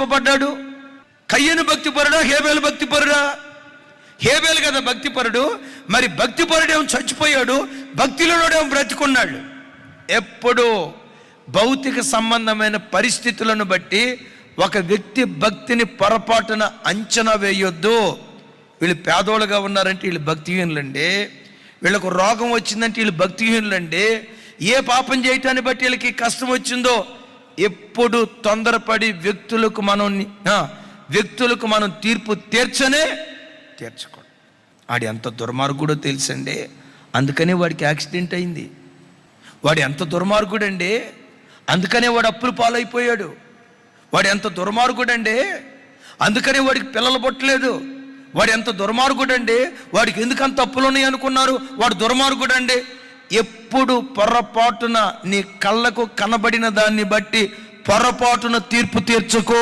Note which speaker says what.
Speaker 1: పడ్డాడు. కయ్యను భక్తిపరుడా, హేబేలు భక్తిపరుడా? హేబేలు కదా భక్తిపరుడు. మరి భక్తిపరుడేమో చచ్చిపోయాడు, భక్తిలోనేమో బ్రతికున్నాడు. ఎప్పుడు భౌతిక సంబంధమైన పరిస్థితులను బట్టి ఒక వ్యక్తి భక్తిని పొరపాటున అంచనా వేయొద్దు. వీళ్ళు పేదోళ్ళుగా ఉన్నారంటే వీళ్ళు భక్తిహీనులండి, వీళ్ళకు రోగం వచ్చిందంటే వీళ్ళు భక్తిహీనులండి, ఏ పాపం చేయటాన్ని బట్టి వీళ్ళకి కష్టం వచ్చిందో. ఎప్పుడు తొందరపడి వ్యక్తులకు మనం తీర్పు తీర్చకూడదు. వాడు ఎంత దుర్మార్గుడో తెలుసండి, అందుకనే వాడికి యాక్సిడెంట్ అయింది. వాడు ఎంత దుర్మార్గుడండి, అందుకనే వాడు అప్పులు పాలైపోయాడు. వాడు ఎంత దుర్మార్గుడండి, అందుకనే వాడికి పిల్లలు పుట్టలేదు. వాడు ఎంత దుర్మార్గుడండి, వాడికి ఎందుకంత అప్పులు ఉన్నాయి అనుకున్నారు, వాడు దుర్మార్గుడండి. ఎప్పుడు పొరపాటున నీ కళ్ళకు కనబడిన దాన్ని బట్టి పొరపాటున తీర్పు తీర్చుకో.